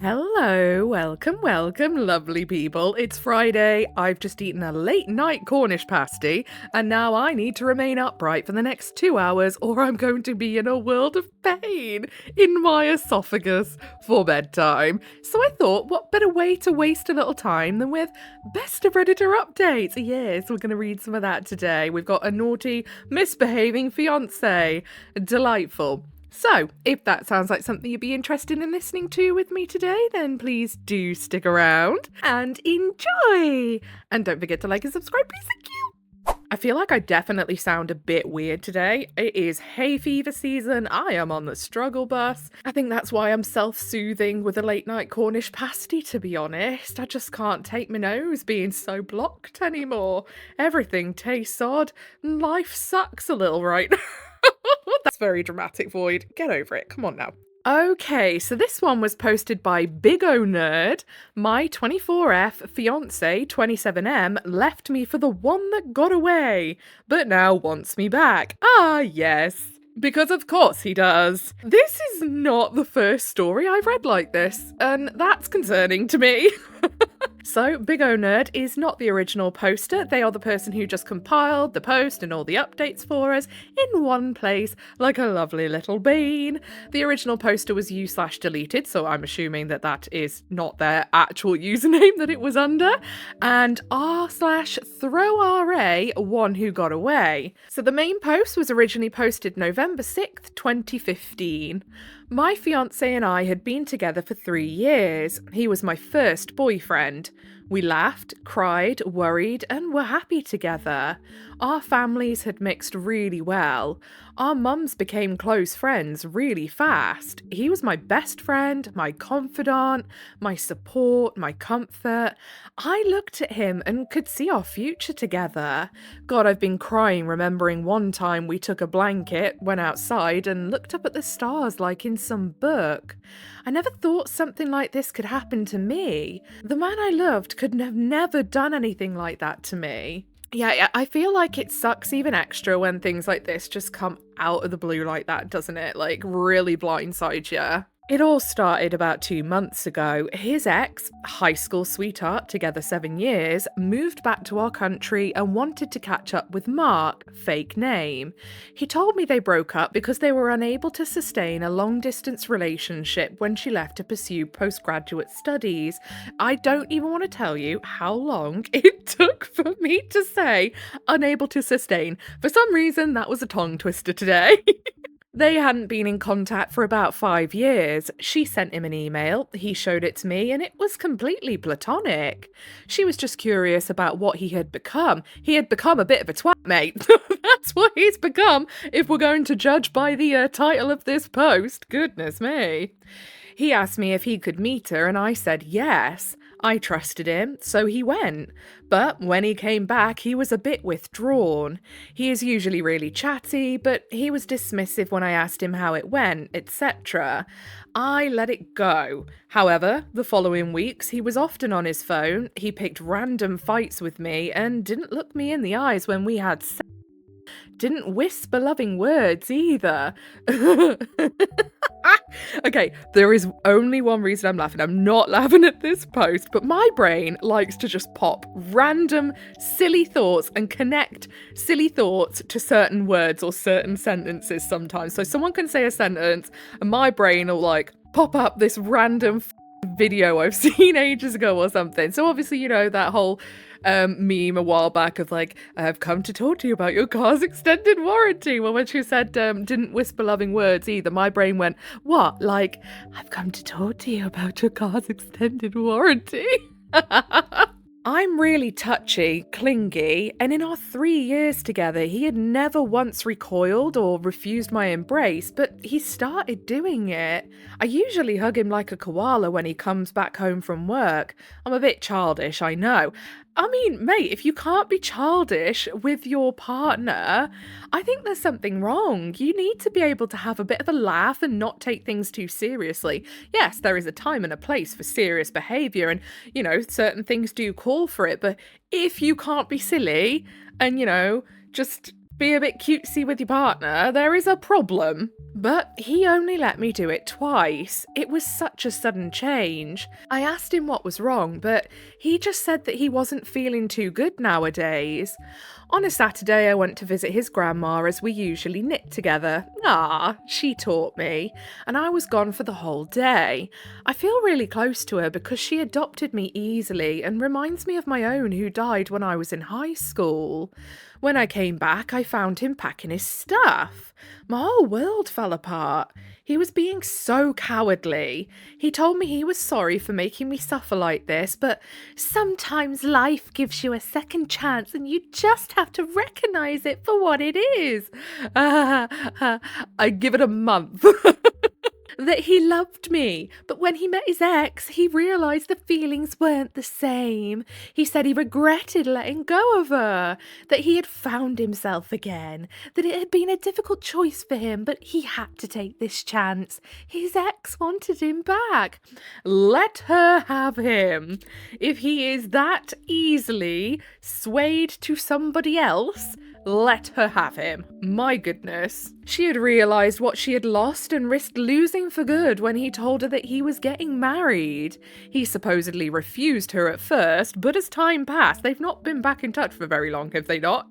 Hello, welcome, lovely people. It's Friday. I've just eaten a late night Cornish pasty, and now I need to remain upright for the next 2 hours, or I'm going to be in a world of pain in my esophagus for bedtime. So I thought, what better way to waste a little time than with Best of Redditor Updates? Yes, we're going to read some of that today. We've got a naughty, misbehaving fiance. Delightful. So, if that sounds like something you'd be interested in listening to with me today, then please do stick around and enjoy! And don't forget to like and subscribe, please, thank you! I feel like I definitely sound a bit weird today. It is hay fever season, I am on the struggle bus. I think that's why I'm self-soothing with a late night Cornish pasty, to be honest. I just can't take my nose being so blocked anymore. Everything tastes odd, and life sucks a little right now. That's very dramatic, Void. Get over it. Come on now. Okay, so this one was posted by Big O Nerd. My 24F fiance 27M left me for the one that got away, but now wants me back. Ah, yes. Because of course he does. This is not the first story I've read like this, and that's concerning to me. So, Big O Nerd is not the original poster. They are the person who just compiled the post and all the updates for us in one place, like a lovely little bean. The original poster was u/deleted, so I'm assuming that that is not their actual username that it was under. And r/throwra, one who got away. So the main post was originally posted November 6th, 2015. My fiance and I had been together for 3 years. He was my first boyfriend. We laughed, cried, worried, and were happy together. Our families had mixed really well. Our mums became close friends really fast. He was my best friend, my confidant, my support, my comfort. I looked at him and could see our future together. God, I've been crying remembering one time we took a blanket, went outside, and looked up at the stars like in some book. I never thought something like this could happen to me. The man I loved could have never done anything like that to me. Yeah, I feel like it sucks even extra when things like this just come out of the blue like that, doesn't it? Like, really blindsides you. It all started about 2 months ago. His ex, high school sweetheart, together 7 years, moved back to our country and wanted to catch up with Mark, fake name. He told me they broke up because they were unable to sustain a long-distance relationship when she left to pursue postgraduate studies. I don't even want to tell you how long it took for me to say unable to sustain. For some reason, that was a tongue twister today. They hadn't been in contact for about 5 years. She sent him an email, he showed it to me, and it was completely platonic. She was just curious about what he had become. He had become a bit of a twat, mate. That's what he's become, if we're going to judge by the title of this post. Goodness me. He asked me if he could meet her, and I said yes. I trusted him, so he went. But when he came back, he was a bit withdrawn. He is usually really chatty, but he was dismissive when I asked him how it went, etc. I let it go. However, the following weeks, he was often on his phone, he picked random fights with me, and didn't look me in the eyes when we had sex. Didn't whisper loving words either. Okay, there is only one reason I'm laughing. I'm not laughing at this post, but my brain likes to just pop random silly thoughts and connect silly thoughts to certain words or certain sentences sometimes. So someone can say a sentence and my brain will like pop up this random video I've seen ages ago or something. So obviously, you know, that whole meme a while back of like, I've come to talk to you about your car's extended warranty. Well, when she said didn't whisper loving words either, my brain went, what? Like, I've come to talk to you about your car's extended warranty. I'm really touchy, clingy, and in our 3 years together, he had never once recoiled or refused my embrace, but he started doing it. I usually hug him like a koala when he comes back home from work. I'm a bit childish, I know. I mean, mate, if you can't be childish with your partner, I think there's something wrong. You need to be able to have a bit of a laugh and not take things too seriously. Yes, there is a time and a place for serious behaviour and, you know, certain things do call for it, but if you can't be silly and, you know, just be a bit cutesy with your partner, there is a problem. But he only let me do it twice. It was such a sudden change. I asked him what was wrong, but he just said that he wasn't feeling too good nowadays. On a Saturday, I went to visit his grandma as we usually knit together. She taught me, and I was gone for the whole day. I feel really close to her because she adopted me easily and reminds me of my own who died when I was in high school. When I came back, I found him packing his stuff. My whole world fell apart. He was being so cowardly. He told me he was sorry for making me suffer like this, but sometimes life gives you a second chance and you just have to recognize it for what it is. I give it a month. That he loved me, but when he met his ex, he realised the feelings weren't the same. He said he regretted letting go of her, that he had found himself again, that it had been a difficult choice for him, but he had to take this chance. His ex wanted him back. Let her have him. If he is that easily swayed to somebody else, let her have him. My goodness. She had realised what she had lost and risked losing for good when he told her that he was getting married. He supposedly refused her at first, but as time passed, they've not been back in touch for very long, have they not?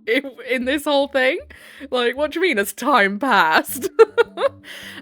In this whole thing? Like, what do you mean as time passed?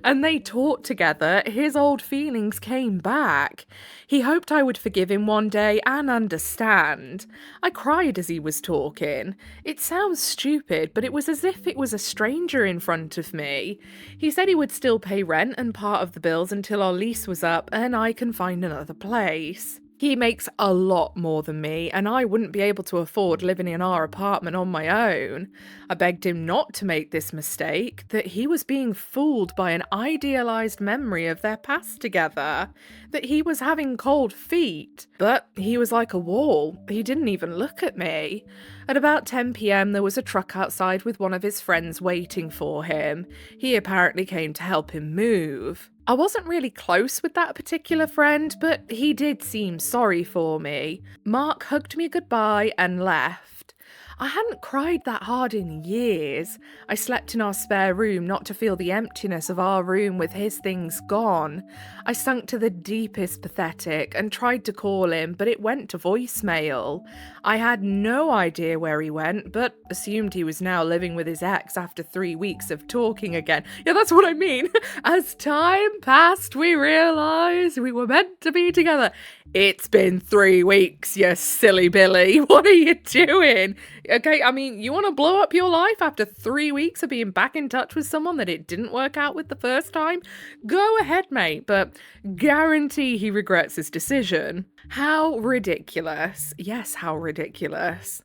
And they talked together. His old feelings came back. He hoped I would forgive him one day and understand. I cried as he was talking. It sounds stupid, but it was as if it was a stranger in front of me. He said he would still pay rent and part of the bills until our lease was up and I can find another place. He makes a lot more than me, and I wouldn't be able to afford living in our apartment on my own. I begged him not to make this mistake, that he was being fooled by an idealised memory of their past together, that he was having cold feet. But he was like a wall. He didn't even look at me. At about 10 p.m, there was a truck outside with one of his friends waiting for him. He apparently came to help him move. I wasn't really close with that particular friend, but he did seem sorry for me. Mark hugged me goodbye and left. I hadn't cried that hard in years. I slept in our spare room not to feel the emptiness of our room with his things gone. I sunk to the deepest pathetic and tried to call him, but it went to voicemail. I had no idea where he went, but assumed he was now living with his ex after 3 weeks of talking again. Yeah, that's what I mean. As time passed, we realised we were meant to be together. It's been 3 weeks, you silly Billy. What are you doing? Okay, I mean, you want to blow up your life after 3 weeks of being back in touch with someone that it didn't work out with the first time? Go ahead, mate, but guarantee he regrets his decision. How ridiculous. Yes, how ridiculous.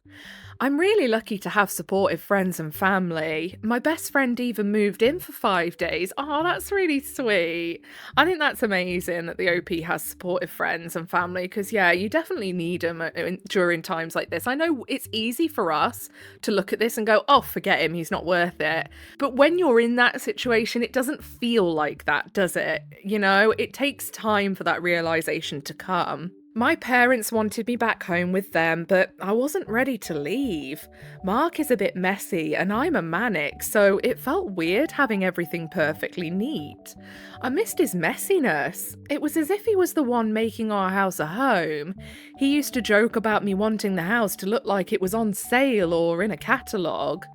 I'm really lucky to have supportive friends and family. My best friend even moved in for 5 days. Oh, that's really sweet. I think that's amazing that the OP has supportive friends and family because, yeah, you definitely need them during times like this. I know it's easy for us to look at this and go, oh, forget him, he's not worth it. But when you're in that situation, it doesn't feel like that, does it? You know, it takes time for that realization to come. My parents wanted me back home with them, but I wasn't ready to leave. Mark is a bit messy and I'm a manic, so it felt weird having everything perfectly neat. I missed his messiness. It was as if he was the one making our house a home. He used to joke about me wanting the house to look like it was on sale or in a catalogue.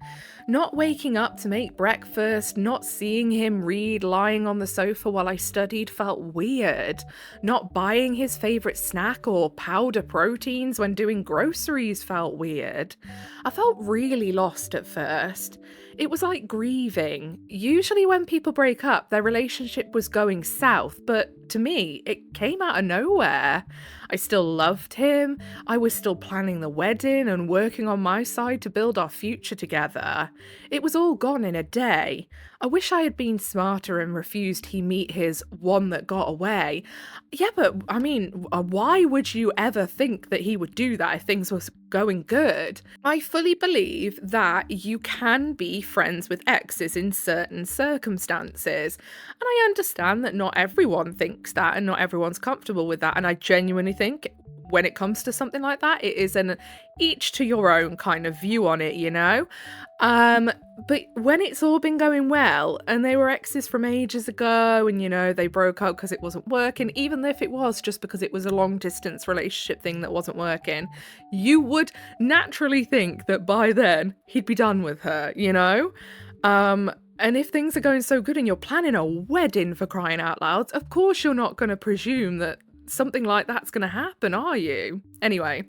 Not waking up to make breakfast, not seeing him read lying on the sofa while I studied felt weird. Not buying his favourite snack or powder proteins when doing groceries felt weird. I felt really lost at first. It was like grieving. Usually when people break up, their relationship was going south, but to me, it came out of nowhere. I still loved him. I was still planning the wedding and working on my side to build our future together. It was all gone in a day. I wish I had been smarter and refused he meet his one that got away. Yeah, but I mean, why would you ever think that he would do that if things were going good? I fully believe that you can be friends with exes in certain circumstances. And I understand that not everyone thinks that and not everyone's comfortable with that. And I genuinely think when it comes to something like that. It is an each to your own kind of view on it, you know? But when it's all been going well and they were exes from ages ago and, you know, they broke up because it wasn't working, even if it was just because it was a long distance relationship thing that wasn't working, you would naturally think that by then he'd be done with her, you know? And if things are going so good and you're planning a wedding, for crying out loud, of course you're not going to presume that something like that's going to happen, are you? Anyway,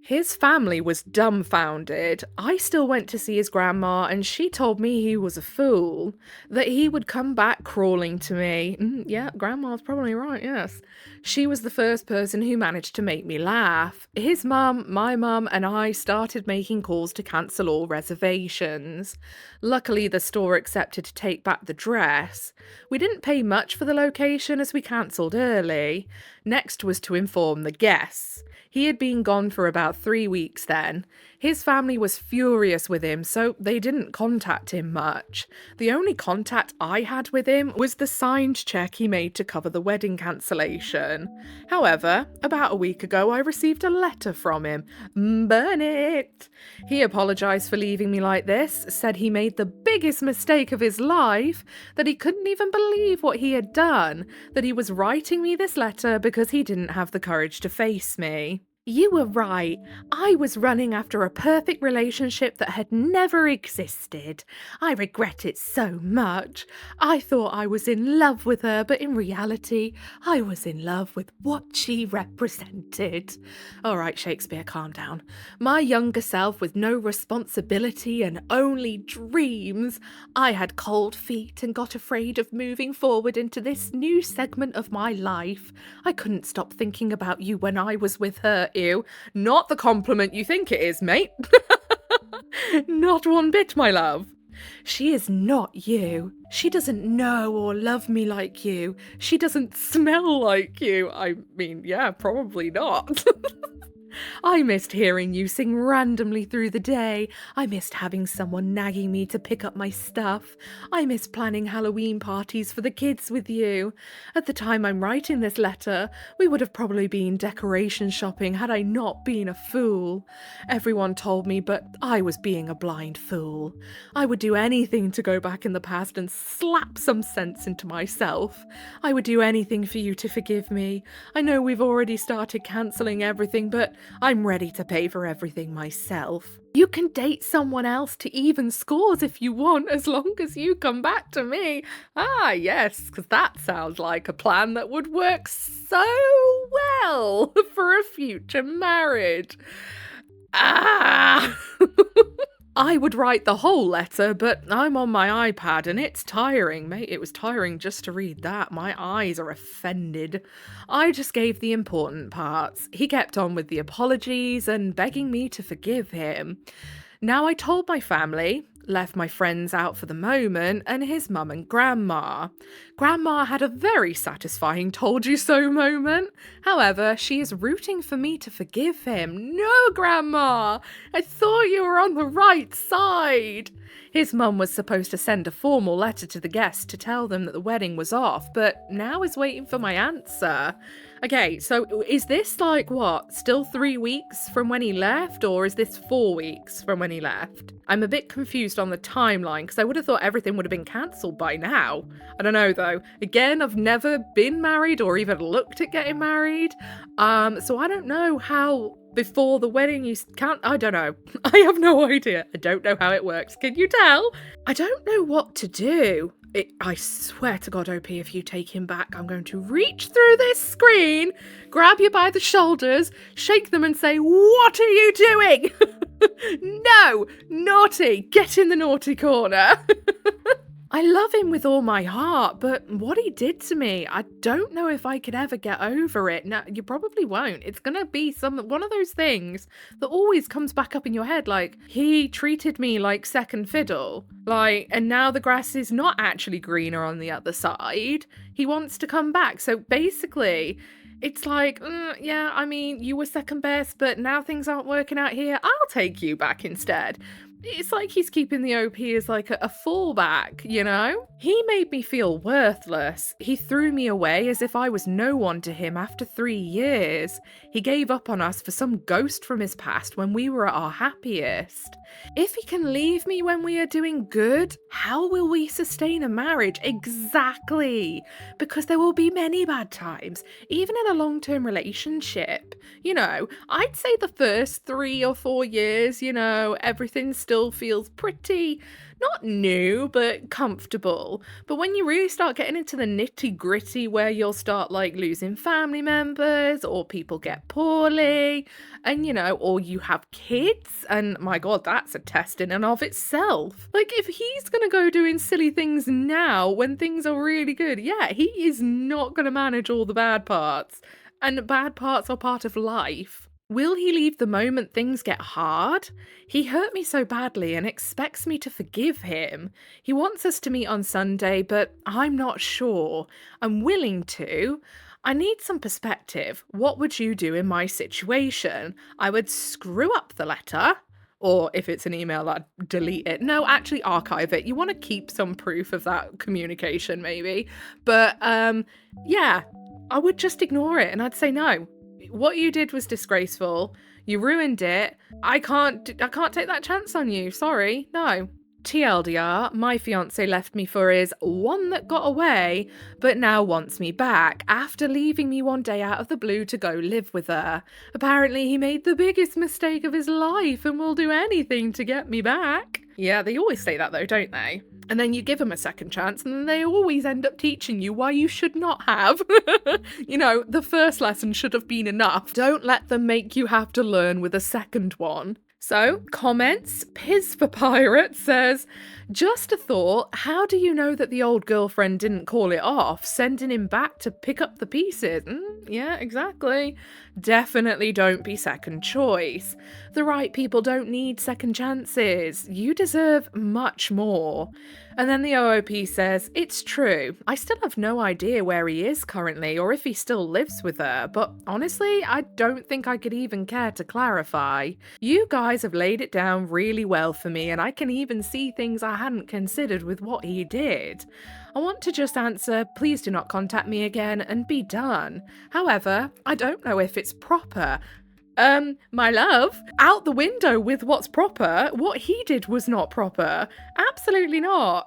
his family was dumbfounded. I still went to see his grandma and she told me he was a fool, that he would come back crawling to me. Yeah, grandma's probably right, yes. She was the first person who managed to make me laugh. His mum, my mum, and I started making calls to cancel all reservations. Luckily, the store accepted to take back the dress. We didn't pay much for the location as we cancelled early. Next was to inform the guests. He had been gone for about 3 weeks then. His family was furious with him, so they didn't contact him much. The only contact I had with him was the signed cheque he made to cover the wedding cancellation. However, about a week ago I received a letter from him. Burn it! He apologised for leaving me like this, said he made the biggest mistake of his life, that he couldn't even believe what he had done, that he was writing me this letter because he didn't have the courage to face me. You were right. I was running after a perfect relationship that had never existed. I regret it so much. I thought I was in love with her, but in reality, I was in love with what she represented. All right, Shakespeare, calm down. My younger self with no responsibility and only dreams. I had cold feet and got afraid of moving forward into this new segment of my life. I couldn't stop thinking about you when I was with her. Ew, not the compliment you think it is, mate. Not one bit, my love. She is not you. She doesn't know or love me like you. She doesn't smell like you. I mean, yeah, probably not. I missed hearing you sing randomly through the day. I missed having someone nagging me to pick up my stuff. I miss planning Halloween parties for the kids with you. At the time I'm writing this letter, we would have probably been decoration shopping had I not been a fool. Everyone told me, but I was being a blind fool. I would do anything to go back in the past and slap some sense into myself. I would do anything for you to forgive me. I know we've already started cancelling everything, but I'm ready to pay for everything myself. You can date someone else to even scores if you want, as long as you come back to me. Ah, yes, because that sounds like a plan that would work so well for a future marriage. Ah! I would write the whole letter, but I'm on my iPad and it's tiring, mate. It was tiring just to read that. My eyes are offended. I just gave the important parts. He kept on with the apologies and begging me to forgive him. Now I told my family, left my friends out for the moment, and his mum and grandma. Grandma had a very satisfying told you so moment. However, she is rooting for me to forgive him. No, Grandma! I thought you were on the right side. His mum was supposed to send a formal letter to the guests to tell them that the wedding was off, but now is waiting for my answer. Okay, so is this like what, still 3 weeks from when he left, or is this 4 weeks from when he left? I'm a bit confused on the timeline because I would have thought everything would have been cancelled by now. I don't know though. Again, I've never been married or even looked at getting married. So I don't know how before the wedding you can't, I don't know. I have no idea. I don't know how it works. Can you tell? I don't know what to do. I swear to God, OP, if you take him back, I'm going to reach through this screen, grab you by the shoulders, shake them and say, "What are you doing?" No, naughty, get in the naughty corner. I love him with all my heart, but what he did to me, I don't know if I could ever get over it. No, you probably won't. It's gonna be one of those things that always comes back up in your head, like, he treated me like second fiddle, like, and now the grass is not actually greener on the other side. He wants to come back. So basically, it's like, yeah, I mean, you were second best, but now things aren't working out here. I'll take you back instead. It's like he's keeping the OP as like a fallback, you know? He made me feel worthless. He threw me away as if I was no one to him after 3 years. He gave up on us for some ghost from his past when we were at our happiest. If he can leave me when we are doing good, how will we sustain a marriage? Exactly. Because there will be many bad times, even in a long-term relationship. You know, I'd say the first 3 or 4 years, you know, everything still feels pretty, not new, but comfortable. But when you really start getting into the nitty gritty where you'll start like losing family members or people get poorly and, you know, or you have kids, and my God, that's a test in and of itself. Like if he's going to go doing silly things now when things are really good, yeah, he is not going to manage all the bad parts. And bad parts are part of life. Will he leave the moment things get hard? He hurt me so badly and expects me to forgive him. He wants us to meet on Sunday, but I'm not sure. I'm willing to. I need some perspective. What would you do in my situation? I would screw up the letter. Or if it's an email, I'd delete it. No, actually archive it. You want to keep some proof of that communication, maybe. But yeah, I would just ignore it and I'd say no. What you did was disgraceful. You ruined it. I can't take that chance on you. Sorry. No. TLDR, my fiance left me for his one that got away, but now wants me back after leaving me one day out of the blue to go live with her. Apparently he made the biggest mistake of his life and will do anything to get me back. Yeah, they always say that though, don't they? And then you give them a second chance and then they always end up teaching you why you should not have. You know, the first lesson should have been enough. Don't let them make you have to learn with a second one. So, comments, Piz for Pirate says, just a thought, how do you know that the old girlfriend didn't call it off, sending him back to pick up the pieces? Yeah, exactly. Definitely don't be second choice. The right people don't need second chances. You deserve much more. And then the OOP says, it's true. I still have no idea where he is currently or if he still lives with her, but honestly, I don't think I could even care to clarify. You guys have laid it down really well for me and I can even see things I hadn't considered with what he did. I want to just answer, please do not contact me again and be done. However, I don't know if it's proper. My love, out the window with what's proper. What he did was not proper. Absolutely not.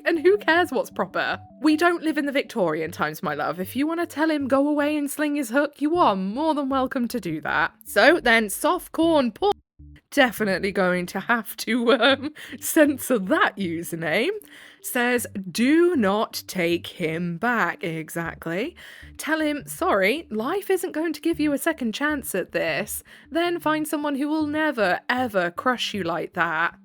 And who cares what's proper? We don't live in the Victorian times, my love. If you want to tell him go away and sling his hook, you are more than welcome to do that. So then, softcorn porn. Definitely going to have to censor that username. Says, do not take him back. Exactly. Tell him, sorry, life isn't going to give you a second chance at this. Then find someone who will never, ever crush you like that.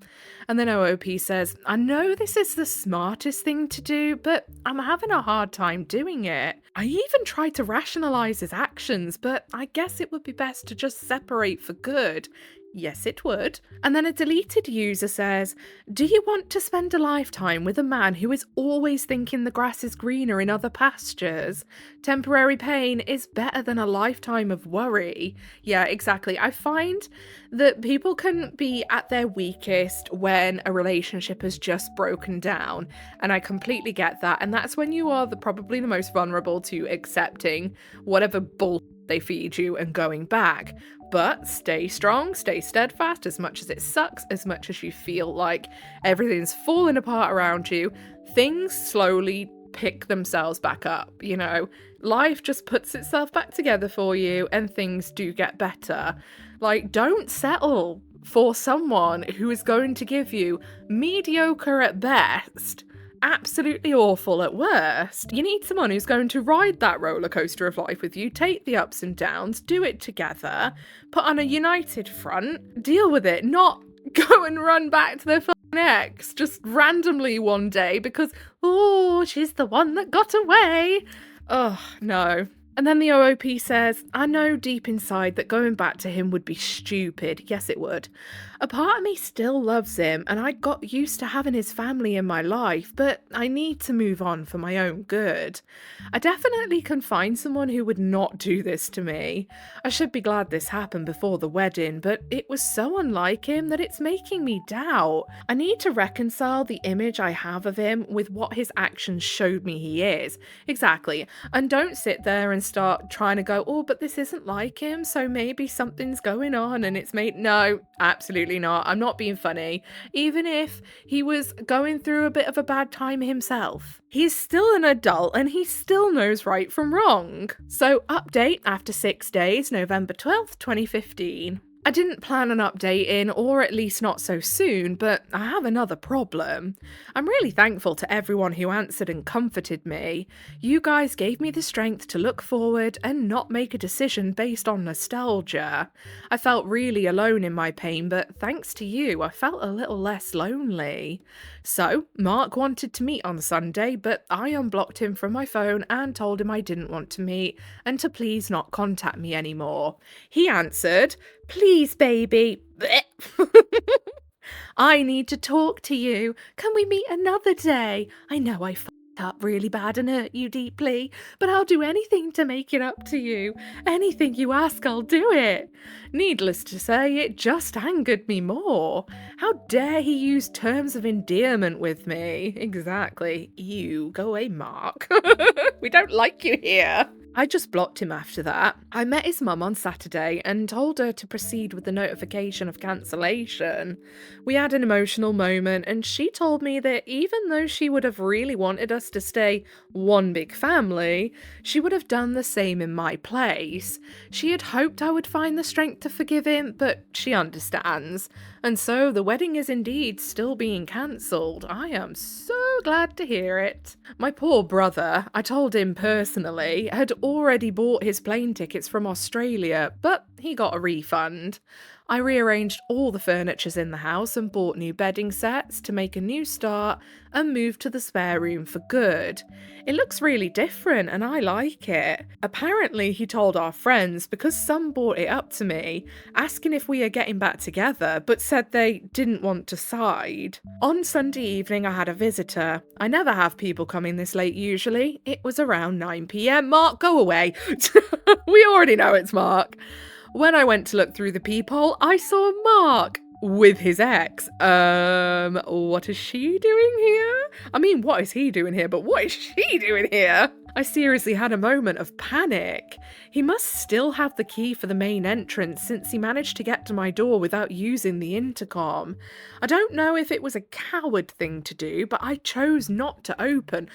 And then OOP says, I know this is the smartest thing to do, but I'm having a hard time doing it. I even tried to rationalize his actions, but I guess it would be best to just separate for good. Yes, it would. And then a deleted user says, do you want to spend a lifetime with a man who is always thinking the grass is greener in other pastures? Temporary pain is better than a lifetime of worry. Yeah, exactly. I find that people can be at their weakest when a relationship has just broken down. And I completely get that. And that's when you are probably the most vulnerable to accepting whatever bull they feed you and going back. But stay strong, stay steadfast, as much as it sucks, as much as you feel like everything's falling apart around you, things slowly pick themselves back up, you know? Life just puts itself back together for you and things do get better. Like, don't settle for someone who is going to give you mediocre at best, absolutely awful at worst. You need someone who's going to ride that roller coaster of life with you, take the ups and downs, do it together, put on a united front, deal with it, not go and run back to their fucking ex just randomly one day because, oh, she's the one that got away. Oh, no. And then the OOP says, I know deep inside that going back to him would be stupid. Yes, it would. A part of me still loves him, and I got used to having his family in my life, but I need to move on for my own good. I definitely can find someone who would not do this to me. I should be glad this happened before the wedding, but it was so unlike him that it's making me doubt. I need to reconcile the image I have of him with what his actions showed me he is. Exactly. And don't sit there and start trying to go, oh, but this isn't like him, so maybe something's going on and it's made. No, absolutely not. I'm not being funny. Even if he was going through a bit of a bad time himself, he's still an adult and he still knows right from wrong. So, update after 6 days, November 12th, 2015. I didn't plan on updating, or at least not so soon, but I have another problem. I'm really thankful to everyone who answered and comforted me. You guys gave me the strength to look forward and not make a decision based on nostalgia. I felt really alone in my pain, but thanks to you, I felt a little less lonely. So, Mark wanted to meet on Sunday, but I unblocked him from my phone and told him I didn't want to meet and to please not contact me anymore. He answered, "Please, baby. I need to talk to you. Can we meet another day? I know I fucked up really bad and hurt you deeply, but I'll do anything to make it up to you. Anything you ask, I'll do it." Needless to say, it just angered me more. How dare he use terms of endearment with me? Exactly. Ew, go away, Mark. We don't like you here. I just blocked him after that. I met his mum on Saturday and told her to proceed with the notification of cancellation. We had an emotional moment and she told me that even though she would have really wanted us to stay one big family, she would have done the same in my place. She had hoped I would find the strength to forgive him, but she understands. And so the wedding is indeed still being cancelled. I am so glad to hear it. My poor brother, I told him personally, had already bought his plane tickets from Australia, but he got a refund. I rearranged all the furnitures in the house and bought new bedding sets to make a new start and moved to the spare room for good. It looks really different and I like it. Apparently he told our friends because some brought it up to me, asking if we are getting back together, but said they didn't want to side. On Sunday evening I had a visitor. I never have people coming this late usually. It was around 9 p.m. Mark, go away. We already know it's Mark. When I went to look through the peephole, I saw Mark with his ex. What is she doing here? I mean, what is he doing here? But what is she doing here? I seriously had a moment of panic. He must still have the key for the main entrance since he managed to get to my door without using the intercom. I don't know if it was a coward thing to do, but I chose not to open.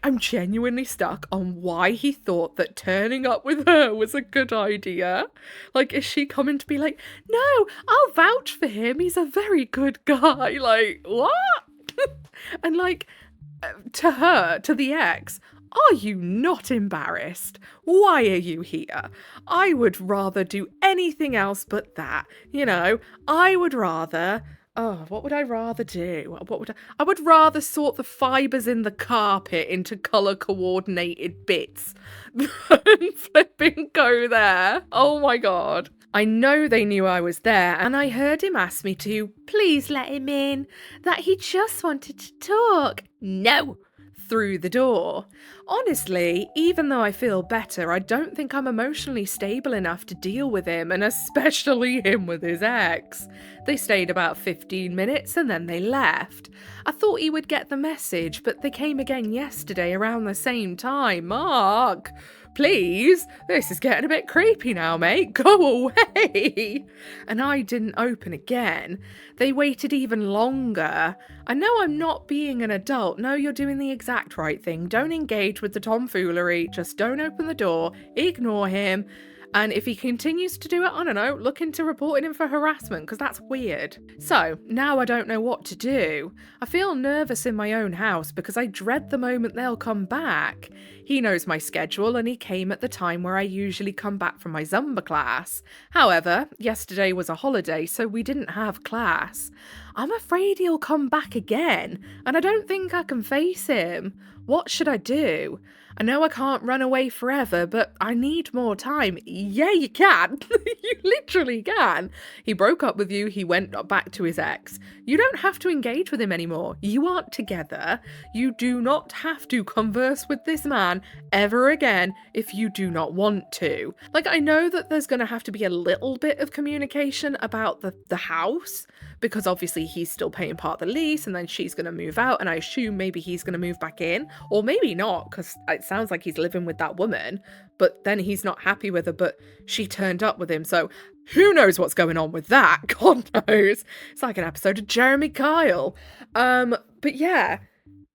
I'm genuinely stuck on why he thought that turning up with her was a good idea. Like, is she coming to be like, no, I'll vouch for him, he's a very good guy. Like, what? And like, to her, to the ex, are you not embarrassed? Why are you here? I would rather do anything else but that. You know, I would rather... Oh, what would I rather do? I would rather sort the fibres in the carpet into colour coordinated bits than flipping go there. Oh my god. I know they knew I was there and I heard him ask me to please let him in, that he just wanted to talk. No! Through the door. Honestly, even though I feel better, I don't think I'm emotionally stable enough to deal with him, and especially him with his ex. They stayed about 15 minutes and then they left. I thought he would get the message, but they came again yesterday around the same time. Mark, please, this is getting a bit creepy now, mate. Go away. And I didn't open again. They waited even longer. I know I'm not being an adult. No, you're doing the exact right thing. Don't engage with the tomfoolery. Just don't open the door. Ignore him. And if he continues to do it, I don't know, look into reporting him for harassment, because that's weird. So, now I don't know what to do. I feel nervous in my own house because I dread the moment they'll come back. He knows my schedule and he came at the time where I usually come back from my Zumba class. However, yesterday was a holiday, so we didn't have class. I'm afraid he'll come back again, and I don't think I can face him. What should I do? I know I can't run away forever, but I need more time. Yeah, you can. You literally can. He broke up with you, he went back to his ex. You don't have to engage with him anymore. You aren't together. You do not have to converse with this man ever again if you do not want to. Like, I know that there's going to have to be a little bit of communication about the house, because obviously he's still paying part of the lease and then she's going to move out, and I assume maybe he's going to move back in, or maybe not, because it sounds like he's living with that woman, but then he's not happy with her, but she turned up with him, so who knows what's going on with that? God knows. It's like an episode of Jeremy Kyle. But yeah,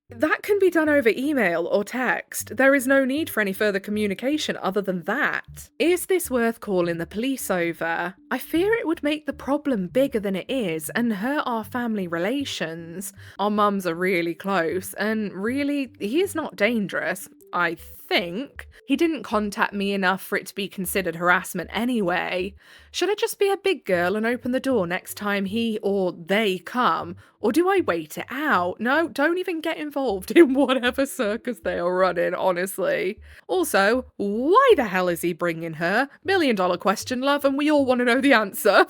that can be done over email or text. There is no need for any further communication other than that. Is this worth calling the police over? I fear it would make the problem bigger than it is and hurt our family relations. Our mums are really close, and really, he is not dangerous, I think. He didn't contact me enough for it to be considered harassment anyway. Should I just be a big girl and open the door next time he or they come? Or do I wait it out? No, don't even get involved in whatever circus they are running, honestly. Also, why the hell is he bringing her? $1 million question, love, and we all want to know the answer.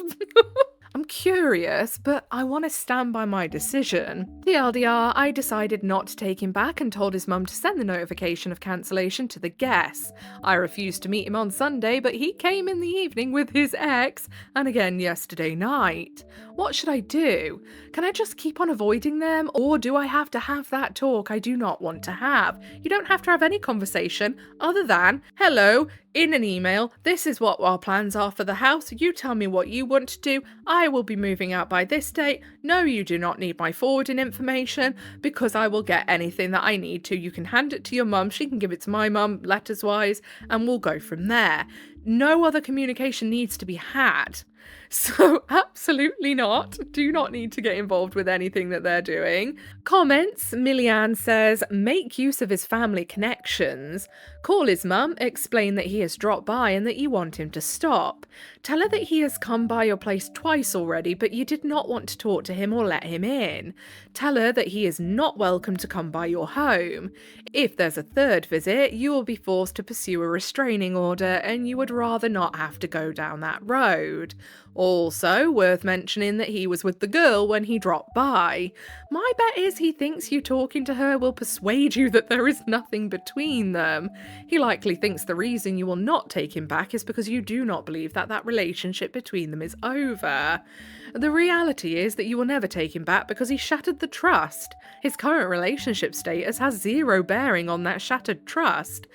I'm curious, but I want to stand by my decision. TLDR, I decided not to take him back and told his mum to send the notification of cancellation to the guests. I refused to meet him on Sunday, but he came in the evening with his ex, and again yesterday night. What should I do? Can I just keep on avoiding them, or do I have to have that talk I do not want to have? You don't have to have any conversation other than, hello, in an email, this is what our plans are for the house, you tell me what you want to do, I will be moving out by this date, no you do not need my forwarding information, because I will get anything that I need to, you can hand it to your mum, she can give it to my mum, letters wise, and we'll go from there. No other communication needs to be had. So absolutely not. Do not need to get involved with anything that they're doing. Comments, Millyanne says, make use of his family connections. Call his mum, explain that he has dropped by and that you want him to stop. Tell her that he has come by your place twice already, but you did not want to talk to him or let him in. Tell her that he is not welcome to come by your home. If there's a third visit, you will be forced to pursue a restraining order and you would rather not have to go down that road. Also, worth mentioning that he was with the girl when he dropped by. My bet is he thinks you talking to her will persuade you that there is nothing between them. He likely thinks the reason you will not take him back is because you do not believe that that relationship between them is over. The reality is that you will never take him back because he shattered the trust. His current relationship status has zero bearing on that shattered trust.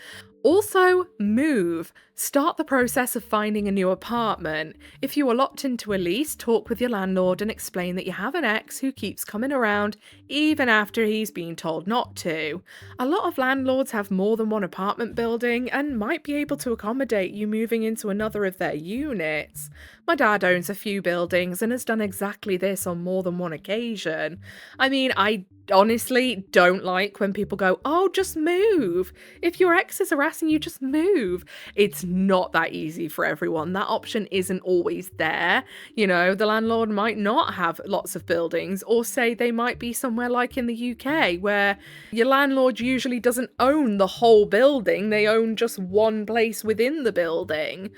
Also, move. Start the process of finding a new apartment. If you are locked into a lease, talk with your landlord and explain that you have an ex who keeps coming around even after he's been told not to. A lot of landlords have more than one apartment building and might be able to accommodate you moving into another of their units. My dad owns a few buildings and has done exactly this on more than one occasion. I mean, I honestly don't like when people go, oh, just move. If your ex is harassing you, just move. It's not that easy for everyone. That option isn't always there. You know, the landlord might not have lots of buildings, or say they might be somewhere like in the UK where your landlord usually doesn't own the whole building. They own just one place within the building.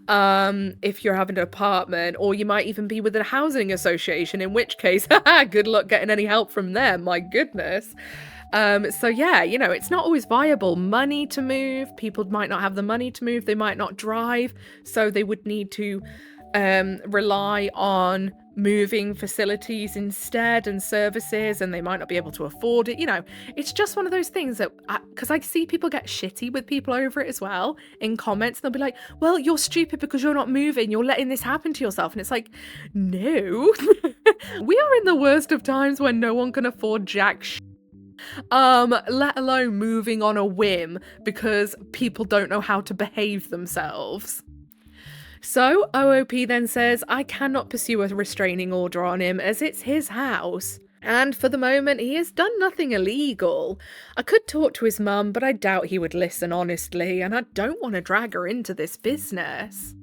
If you're having an apartment, or you might even be with a housing association, in which case, good luck getting any help from them. My goodness. So yeah, you know, it's not always viable. Money to move, people might not have the money to move, they might not drive, so they would need to rely on moving facilities instead and services, and they might not be able to afford it. You know, it's just one of those things that, because I see people get shitty with people over it as well in comments. They'll be like, well, you're stupid because you're not moving, you're letting this happen to yourself. And it's like, no. We are in the worst of times when no one can afford jack shit. Let alone moving on a whim because people don't know how to behave themselves. So, OOP then says, I cannot pursue a restraining order on him as it's his house. And for the moment, he has done nothing illegal. I could talk to his mum, but I doubt he would listen honestly, and I don't want to drag her into this business.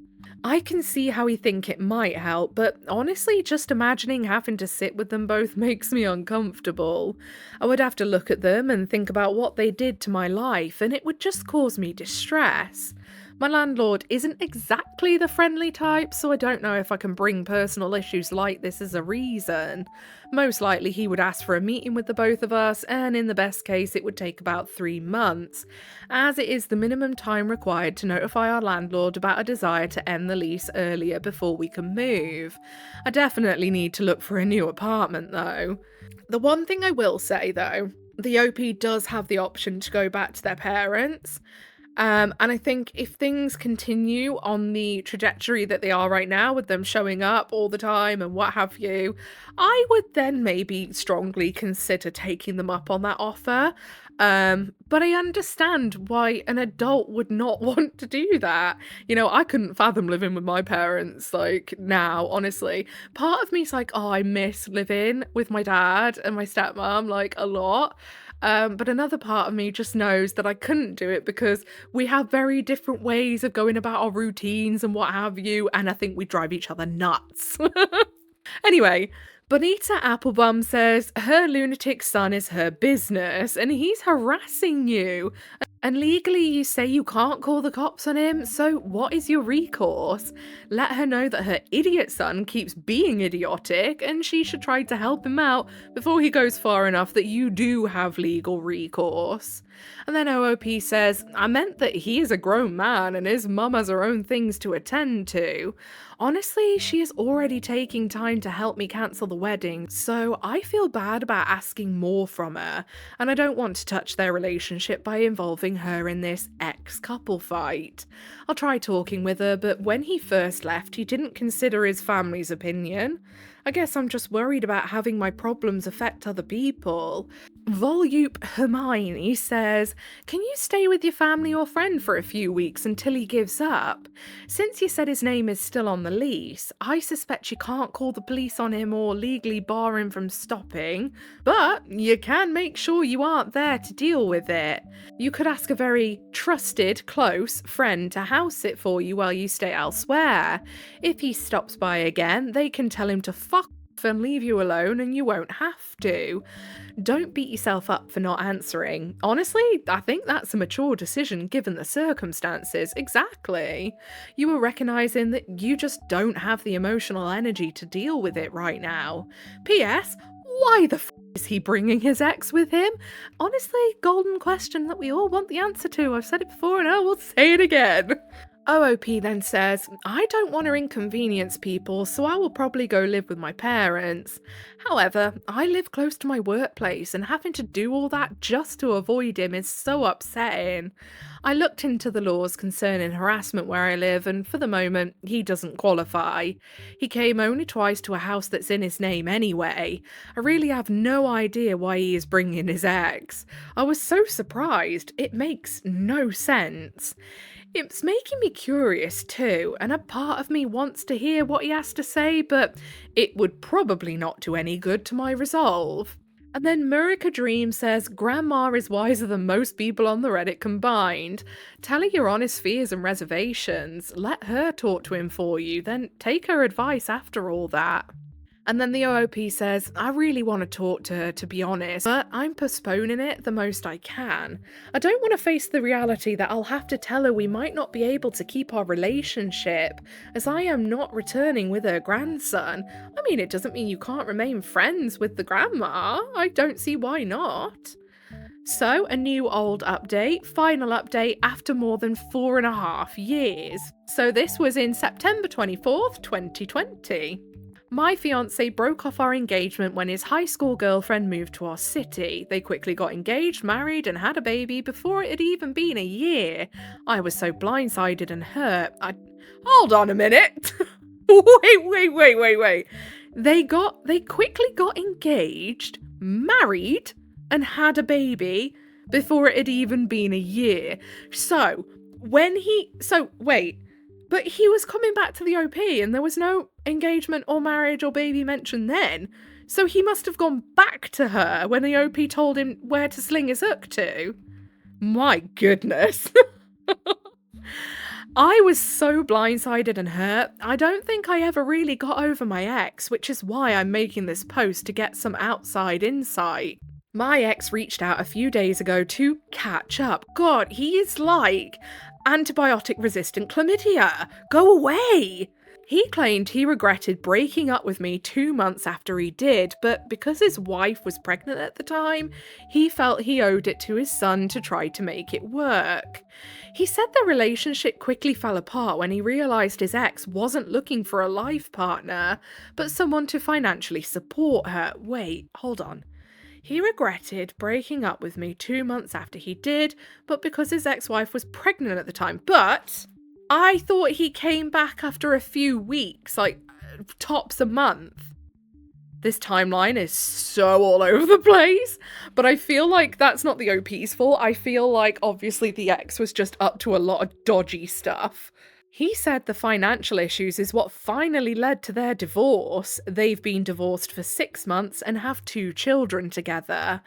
I can see how you think it might help, but honestly, just imagining having to sit with them both makes me uncomfortable. I would have to look at them and think about what they did to my life, and it would just cause me distress. My landlord isn't exactly the friendly type, so I don't know if I can bring personal issues like this as a reason. Most likely, he would ask for a meeting with the both of us, and in the best case, it would take about 3 months, as it is the minimum time required to notify our landlord about a desire to end the lease earlier before we can move. I definitely need to look for a new apartment though. The one thing I will say though, the OP does have the option to go back to their parents. And I think if things continue on the trajectory that they are right now, with them showing up all the time and what have you, I would then maybe strongly consider taking them up on that offer. But I understand why an adult would not want to do that. I couldn't fathom living with my parents, like, now, honestly. Part of me's like, oh, I miss living with my dad and my stepmom, like, a lot. But another part of me just knows that I couldn't do it because we have very different ways of going about our routines and what have you, and I think we drive each other nuts. Anyway, Bonita Applebum says her lunatic son is her business and he's harassing you. And legally you say you can't call the cops on him, so what is your recourse? Let her know that her idiot son keeps being idiotic and she should try to help him out before he goes far enough that you do have legal recourse. And then OOP says, I meant that he is a grown man and his mum has her own things to attend to. Honestly, she is already taking time to help me cancel the wedding, so I feel bad about asking more from her, and I don't want to touch their relationship by involving her in this ex-couple fight. I'll try talking with her, but when he first left, he didn't consider his family's opinion. I guess I'm just worried about having my problems affect other people. Volupe Hermione says, can you stay with your family or friend for a few weeks until he gives up? Since you said his name is still on the lease, I suspect you can't call the police on him or legally bar him from stopping, but you can make sure you aren't there to deal with it. You could ask a very trusted, close friend to house it for you while you stay elsewhere. If he stops by again, they can tell him to fuck off and leave you alone and you won't have to. Don't beat yourself up for not answering. Honestly, I think that's a mature decision given the circumstances. Exactly. You were recognising that you just don't have the emotional energy to deal with it right now. P.S. Why the f*** is he bringing his ex with him? Honestly, golden question that we all want the answer to. I've said it before and I will say it again. OOP then says, I don't want to inconvenience people, so I will probably go live with my parents. However, I live close to my workplace and having to do all that just to avoid him is so upsetting. I looked into the laws concerning harassment where I live and for the moment, he doesn't qualify. He came only twice to a house that's in his name anyway. I really have no idea why he is bringing his ex. I was so surprised, it makes no sense. It's making me curious too, and a part of me wants to hear what he has to say, but it would probably not do any good to my resolve. And then Murica Dream says, Grandma is wiser than most people on the Reddit combined. Tell her your honest fears and reservations. Let her talk to him for you, then take her advice after all that. And then the OOP says, I really want to talk to her, to be honest, but I'm postponing it the most I can. I don't want to face the reality that I'll have to tell her we might not be able to keep our relationship, as I am not returning with her grandson. I mean, it doesn't mean you can't remain friends with the grandma. I don't see why not. So, a new old update, final update after more than 4.5 years. So this was in September 24th, 2020. My fiancé broke off our engagement when his high school girlfriend moved to our city. They quickly got engaged, married, and had a baby before it had even been a year. I was so blindsided and hurt. Hold on a minute. Wait. They quickly got engaged, married, and had a baby before it had even been a year. But he was coming back to the OP and there was no engagement or marriage or baby mentioned then. So he must have gone back to her when the OP told him where to sling his hook to. My goodness. I was so blindsided and hurt. I don't think I ever really got over my ex, which is why I'm making this post to get some outside insight. My ex reached out a few days ago to catch up. God, he is like antibiotic-resistant chlamydia. Go away! He claimed he regretted breaking up with me 2 months after he did, but because his wife was pregnant at the time, he felt he owed it to his son to try to make it work. He said the relationship quickly fell apart when he realised his ex wasn't looking for a life partner, but someone to financially support her. Wait, hold on. He regretted breaking up with me 2 months after he did, but because his ex-wife was pregnant at the time. But I thought he came back after a few weeks, like tops a month. This timeline is so all over the place, but I feel like that's not the OP's fault. I feel like obviously the ex was just up to a lot of dodgy stuff. He said the financial issues is what finally led to their divorce. They've been divorced for 6 months and have 2 children together.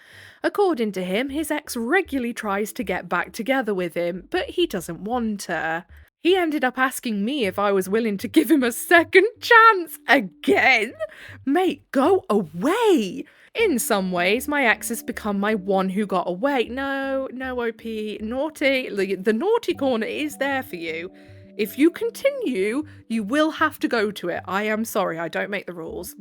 According to him, his ex regularly tries to get back together with him, but he doesn't want her. He ended up asking me if I was willing to give him a second chance. Again? Mate, go away! In some ways, my ex has become my one who got away. No, OP. Naughty. The naughty corner is there for you. If you continue, you will have to go to it. I am sorry, I don't make the rules.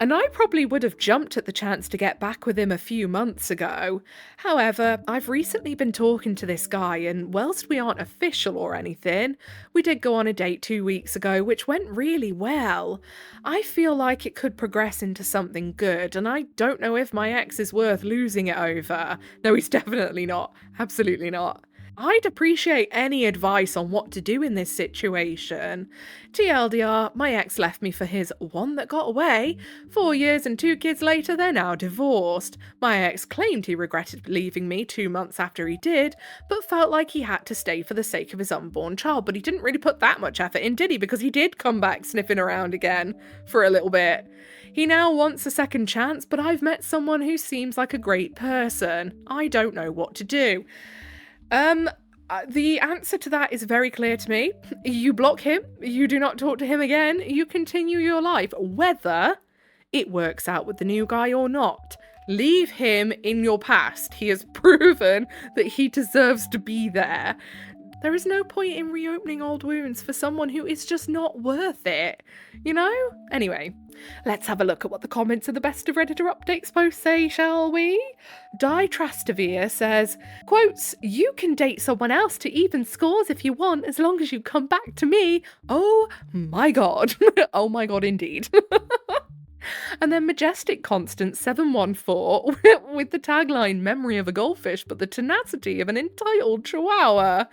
And I probably would have jumped at the chance to get back with him a few months ago. However, I've recently been talking to this guy, and whilst we aren't official or anything, we did go on a date 2 weeks ago, which went really well. I feel like it could progress into something good, and I don't know if my ex is worth losing it over. No, he's definitely not. Absolutely not. I'd appreciate any advice on what to do in this situation. TLDR, my ex left me for his one that got away. 4 years and 2 kids later, they're now divorced. My ex claimed he regretted leaving me 2 months after he did, but felt like he had to stay for the sake of his unborn child. But he didn't really put that much effort in, did he? Because he did come back sniffing around again for a little bit. He now wants a second chance, but I've met someone who seems like a great person. I don't know what to do. The answer to that is very clear to me. You block him, you do not talk to him again, you continue your life, whether it works out with the new guy or not. Leave him in your past. He has proven that he deserves to be there. There is no point in reopening old wounds for someone who is just not worth it, you know? Anyway, let's have a look at what the comments of the Best of Redditor Updates post say, shall we? Di Trastavere says, quotes, "You can date someone else to even scores if you want, as long as you come back to me. Oh my god." Oh my god, indeed. And then Majestic Constant 714 with the tagline, "Memory of a goldfish, but the tenacity of an entitled chihuahua."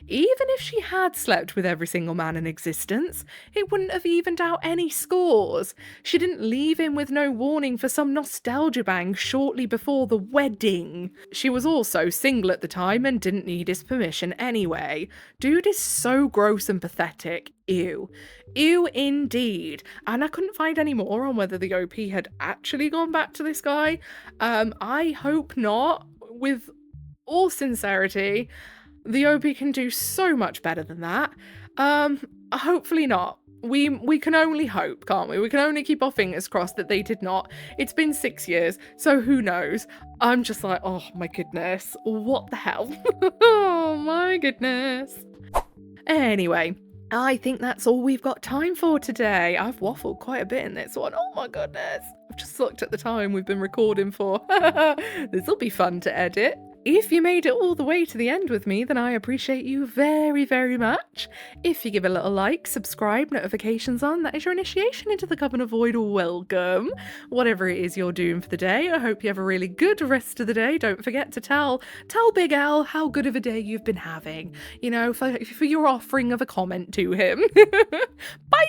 Even if she had slept with every single man in existence, it wouldn't have evened out any scores. She didn't leave him with no warning for some nostalgia bang shortly before the wedding. She was also single at the time and didn't need his permission anyway. Dude is so gross and pathetic. Ew. Ew indeed. And I couldn't find any more on whether the OP had actually gone back to this guy. I hope not. With all sincerity, the OP can do so much better than that. Hopefully not. We can only hope, can't we? We can only keep our fingers crossed that they did not. It's been 6 years, so who knows? I'm just like, oh my goodness, what the hell? Oh my goodness. Anyway, I think that's all we've got time for today. I've waffled quite a bit in this one. Oh my goodness. I've just looked at the time we've been recording for. This'll be fun to edit. If you made it all the way to the end with me, then I appreciate you very, very much. If you give a little like, subscribe, notifications on, that is your initiation into the Coven of Void. Welcome. Whatever it is you're doing for the day, I hope you have a really good rest of the day. Don't forget to tell Big L how good of a day you've been having. You know, for your offering of a comment to him. Bye!